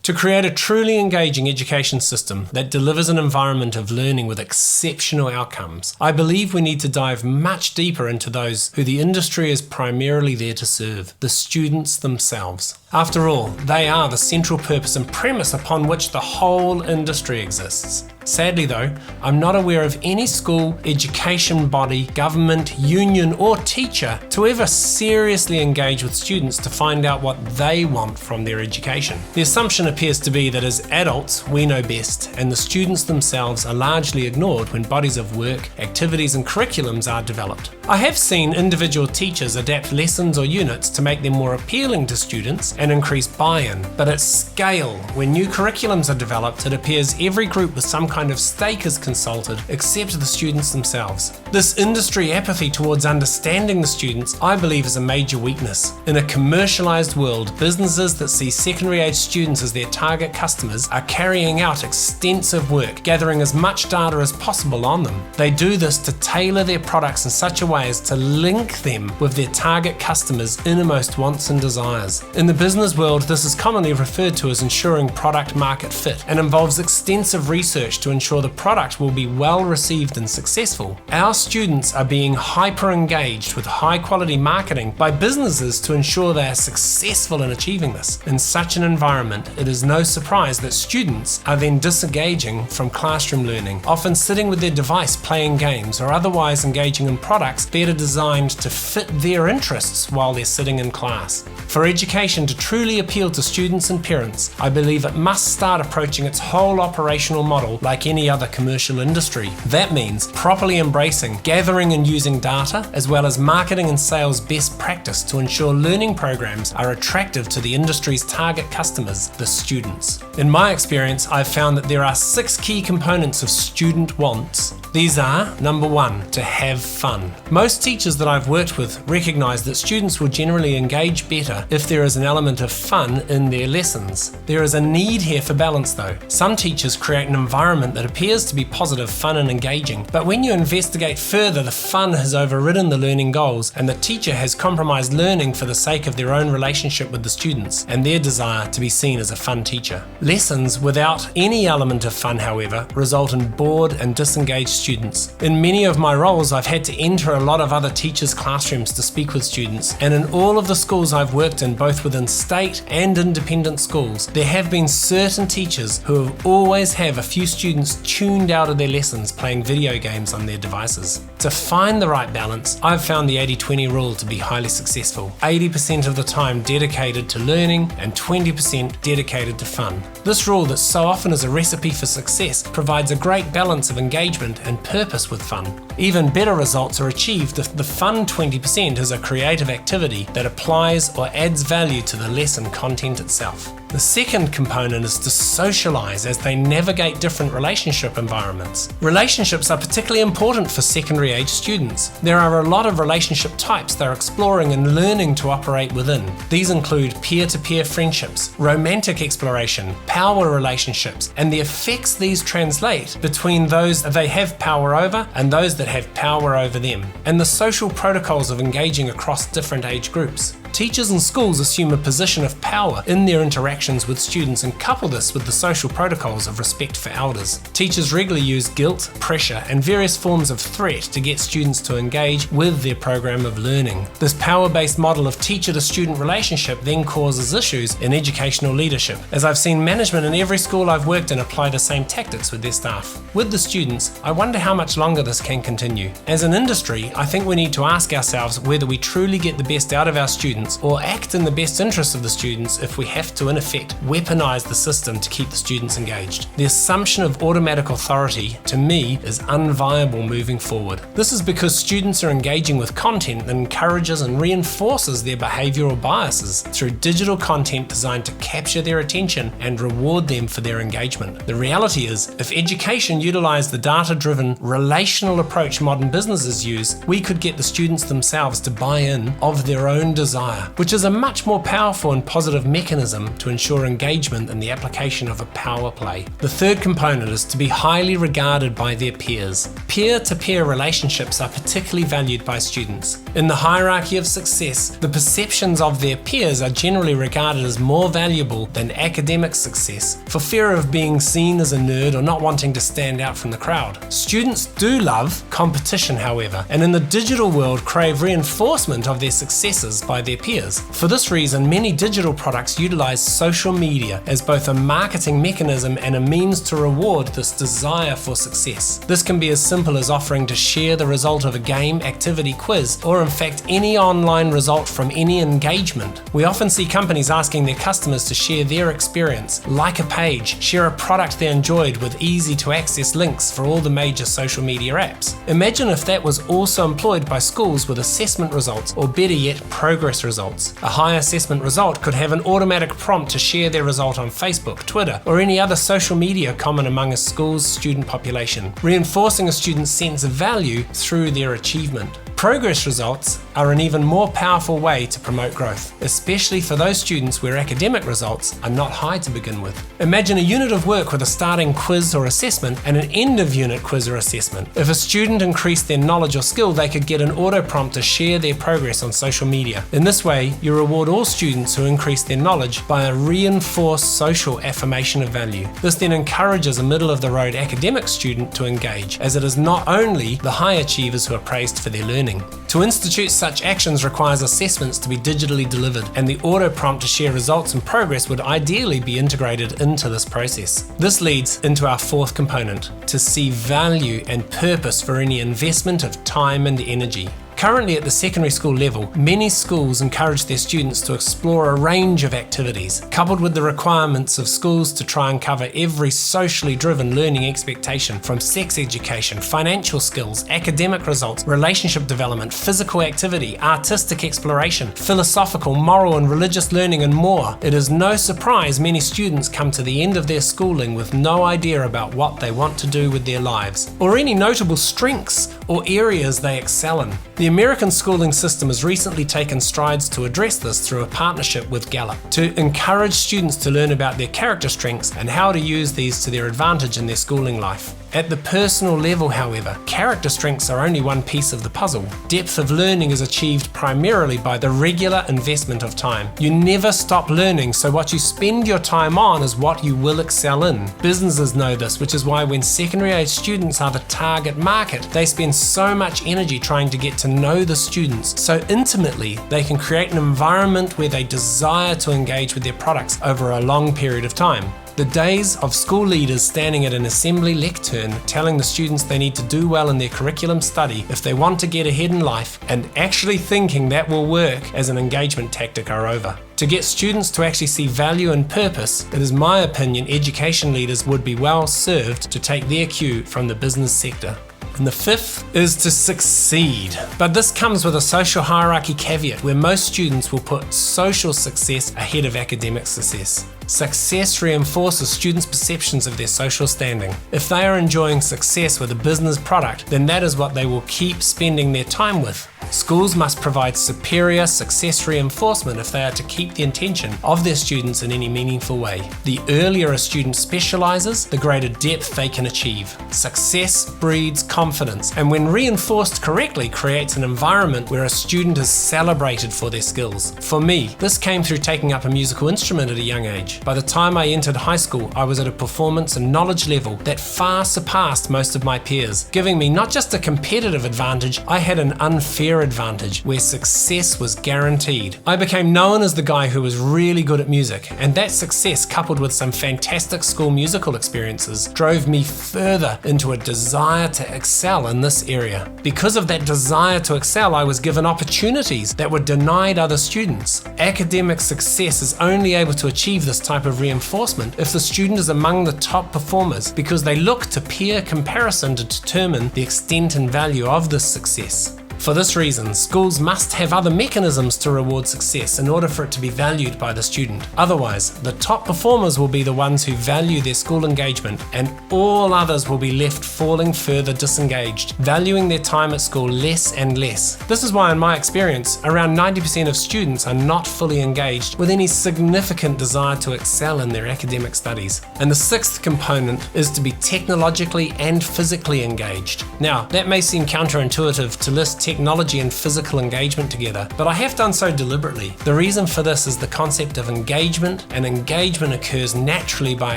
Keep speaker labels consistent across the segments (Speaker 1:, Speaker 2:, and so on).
Speaker 1: To create a truly engaging education system that delivers an environment of learning with exceptional outcomes, I believe we need to dive much deeper into those who the industry is primarily there to serve, the students themselves. After all, they are the central purpose and premise upon which the whole industry exists. Sadly though, I'm not aware of any school, education body, government, union or teacher to ever seriously engage with students to find out what they want from their education. The assumption appears to be that as adults we know best, and the students themselves are largely ignored when bodies of work, activities and curriculums are developed. I have seen individual teachers adapt lessons or units to make them more appealing to students and increase buy-in, but at scale, when new curriculums are developed, it appears every group with some kind of stake is consulted except the students themselves. This industry apathy towards understanding the students, I believe, is a major weakness. In a commercialized world, businesses that see secondary age students as their target customers are carrying out extensive work, gathering as much data as possible on them. They do this to tailor their products in such a way as to link them with their target customers' innermost wants and desires. In the business world, this is commonly referred to as ensuring product market fit and involves extensive research to ensure the product will be well received and successful. Our students are being hyper engaged with high quality marketing by businesses to ensure they are successful in achieving this. In such an environment, it is no surprise that students are then disengaging from classroom learning, often sitting with their device playing games or otherwise engaging in products better designed to fit their interests while they're sitting in class. For education to truly appeal to students and parents, I believe it must start approaching its whole operational model like any other commercial industry. That means properly embracing, gathering and using data, as well as marketing and sales best practice to ensure learning programs are attractive to the industry's target customers, the students. In my experience, I've found that there are 6 key components of student wants. These are, number 1, to have fun. Most teachers that I've worked with recognise that students will generally engage better if there is an element of fun in their lessons. There is a need here for balance though. Some teachers create an environment that appears to be positive, fun and engaging, but when you investigate further, the fun has overridden the learning goals and the teacher has compromised learning for the sake of their own relationship with the students and their desire to be seen as a fun teacher. Lessons without any element of fun, however, result in bored and disengaged students. In many of my roles, I've had to enter a lot of other teachers' classrooms to speak with students, and in all of the schools I've worked in, both within state and independent schools, there have been certain teachers who have always have a few students tuned out of their lessons playing video games on their devices. To find the right balance, I've found the 80-20 rule to be highly successful. 80% of the time dedicated to learning and 20% dedicated to fun. This rule that so often is a recipe for success provides a great balance of engagement and purpose with fun. Even better results are achieved if the fun 20% is a creative activity that applies or adds value to the lesson content itself. The second component is to socialize as they navigate different relationship environments. Relationships are particularly important for secondary age students. There are a lot of relationship types they're exploring and learning to operate within. These include peer-to-peer friendships, romantic exploration, power relationships, and the effects these translate between those they have power over and those that have power over them, and the social protocols of engaging across different age groups. Teachers and schools assume a position of power in their interactions with students and couple this with the social protocols of respect for elders. Teachers regularly use guilt, pressure, and various forms of threat to get students to engage with their program of learning. This power-based model of teacher-to-student relationship then causes issues in educational leadership, as I've seen management in every school I've worked in apply the same tactics with their staff. With the students, I wonder how much longer this can continue. As an industry, I think we need to ask ourselves whether we truly get the best out of our students or act in the best interest of the students if we have to, in effect, weaponize the system to keep the students engaged. The assumption of automatic authority, to me, is unviable moving forward. This is because students are engaging with content that encourages and reinforces their behavioral biases through digital content designed to capture their attention and reward them for their engagement. The reality is, if education utilized the data-driven, relational approach modern businesses use, we could get the students themselves to buy in of their own desire desire, which is a much more powerful and positive mechanism to ensure engagement in the application of a power play. The third component is to be highly regarded by their peers. Peer-to-peer relationships are particularly valued by students. In the hierarchy of success, the perceptions of their peers are generally regarded as more valuable than academic success, for fear of being seen as a nerd or not wanting to stand out from the crowd. Students do love competition, however, and in the digital world crave reinforcement of their successes by their peers. For this reason, many digital products utilize social media as both a marketing mechanism and a means to reward this desire for success. This can be as simple as offering to share the result of a game, activity, quiz, or in fact any online result from any engagement. We often see companies asking their customers to share their experience, like a page, share a product they enjoyed with easy to access links for all the major social media apps. Imagine if that was also employed by schools with assessment results, or better yet, progress results. A high assessment result could have an automatic prompt to share their result on Facebook, Twitter, or any other social media common among a school's student population, reinforcing a student's sense of value through their achievement. Progress results are an even more powerful way to promote growth, especially for those students where academic results are not high to begin with. Imagine a unit of work with a starting quiz or assessment and an end of unit quiz or assessment. If a student increased their knowledge or skill, they could get an auto prompt to share their progress on social media. In this way, you reward all students who increase their knowledge by a reinforced social affirmation of value. This then encourages a middle-of-the-road academic student to engage, as it is not only the high achievers who are praised for their learning. To institute such actions requires assessments to be digitally delivered, and the auto prompt to share results and progress would ideally be integrated into this process. This leads into our fourth component, to see value and purpose for any investment of time and energy. Currently at the secondary school level, many schools encourage their students to explore a range of activities, coupled with the requirements of schools to try and cover every socially driven learning expectation, from sex education, financial skills, academic results, relationship development, physical activity, artistic exploration, philosophical, moral and religious learning, and more. It is no surprise many students come to the end of their schooling with no idea about what they want to do with their lives, or any notable strengths or areas they excel in. The American schooling system has recently taken strides to address this through a partnership with Gallup to encourage students to learn about their character strengths and how to use these to their advantage in their schooling life. At the personal level, however, character strengths are only one piece of the puzzle. Depth of learning is achieved primarily by the regular investment of time. You never stop learning, so what you spend your time on is what you will excel in. Businesses know this, which is why when secondary age students are the target market, they spend so much energy trying to get to know the students so intimately they can create an environment where they desire to engage with their products over a long period of time. The days of school leaders standing at an assembly lectern telling the students they need to do well in their curriculum study if they want to get ahead in life, and actually thinking that will work as an engagement tactic, are over. To get students to actually see value and purpose, it is my opinion education leaders would be well served to take their cue from the business sector. And the fifth is to succeed. But this comes with a social hierarchy caveat where most students will put social success ahead of academic success. Success reinforces students' perceptions of their social standing. If they are enjoying success with a business product, then that is what they will keep spending their time with. Schools must provide superior success reinforcement if they are to keep the attention of their students in any meaningful way. The earlier a student specializes, the greater depth they can achieve. Success breeds confidence, and when reinforced correctly, creates an environment where a student is celebrated for their skills. For me, this came through taking up a musical instrument at a young age. By the time I entered high school, I was at a performance and knowledge level that far surpassed most of my peers, giving me not just a competitive advantage, I had an unfair advantage where success was guaranteed. I became known as the guy who was really good at music, and that success, coupled with some fantastic school musical experiences, drove me further into a desire to excel in this area. Because of that desire to excel, I was given opportunities that were denied other students. Academic success is only able to achieve this type of reinforcement if the student is among the top performers, because they look to peer comparison to determine the extent and value of this success. For this reason, schools must have other mechanisms to reward success in order for it to be valued by the student. Otherwise, the top performers will be the ones who value their school engagement, and all others will be left falling further disengaged, valuing their time at school less and less. This is why, in my experience, around 90% of students are not fully engaged with any significant desire to excel in their academic studies. And the sixth component is to be technologically and physically engaged. Now, that may seem counterintuitive to list technology and physical engagement together, but I have done so deliberately. The reason for this is the concept of engagement, and engagement occurs naturally by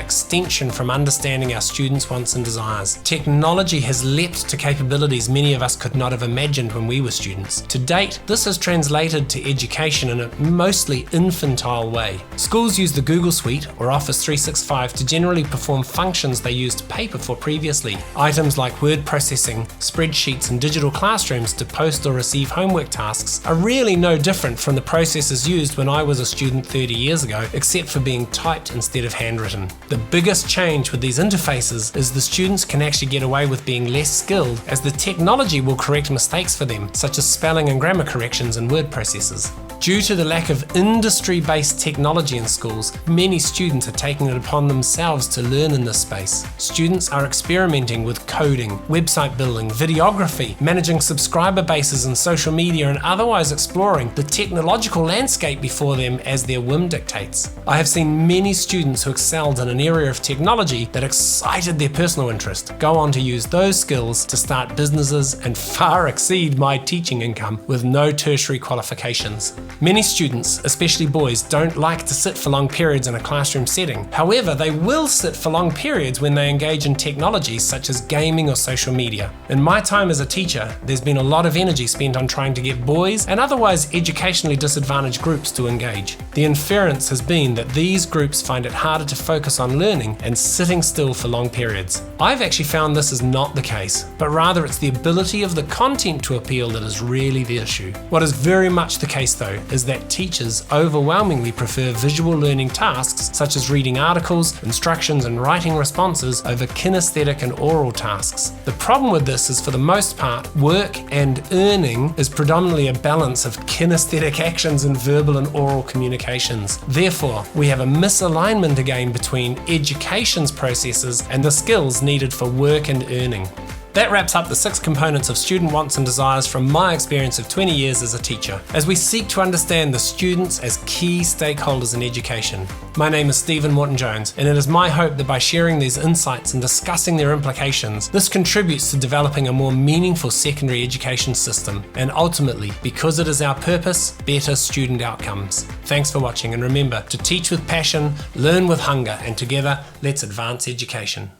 Speaker 1: extension from understanding our students' wants and desires. Technology has leapt to capabilities many of us could not have imagined when we were students. To date, this has translated to education in a mostly infantile way. Schools use the Google Suite or Office 365 to generally perform functions they used paper for previously. Items like word processing, spreadsheets, and digital classrooms to post or receive homework tasks are really no different from the processes used when I was a student 30 years ago, except for being typed instead of handwritten. The biggest change with these interfaces is the students can actually get away with being less skilled, as the technology will correct mistakes for them, such as spelling and grammar corrections and word processes. Due to the lack of industry-based technology in schools, many students are taking it upon themselves to learn in this space. Students are experimenting with coding, website building, videography, managing subscriber bases in social media, and otherwise exploring the technological landscape before them as their whim dictates. I have seen many students who excelled in an area of technology that excited their personal interest go on to use those skills to start businesses and far exceed my teaching income with no tertiary qualifications. Many students, especially boys, don't like to sit for long periods in a classroom setting. However, they will sit for long periods when they engage in technologies such as gaming or social media. In my time as a teacher, there's been a lot of energy spent on trying to get boys and otherwise educationally disadvantaged groups to engage. The inference has been that these groups find it harder to focus on learning and sitting still for long periods. I've actually found this is not the case, but rather it's the ability of the content to appeal that is really the issue. What is very much the case though is that teachers overwhelmingly prefer visual learning tasks such as reading articles, instructions, and writing responses over kinesthetic and oral tasks. The problem with this is, for the most part, work and earning is predominantly a balance of kinesthetic actions and verbal and oral communications. Therefore, we have a misalignment again between education's processes and the skills needed for work and earning. That wraps up the 6 components of student wants and desires from my experience of 20 years as a teacher, as we seek to understand the students as key stakeholders in education. My name is Stephen Morton-Jones, and it is my hope that by sharing these insights and discussing their implications, this contributes to developing a more meaningful secondary education system, and ultimately, because it is our purpose, better student outcomes. Thanks for watching, and remember to teach with passion, learn with hunger, and together, let's advance education.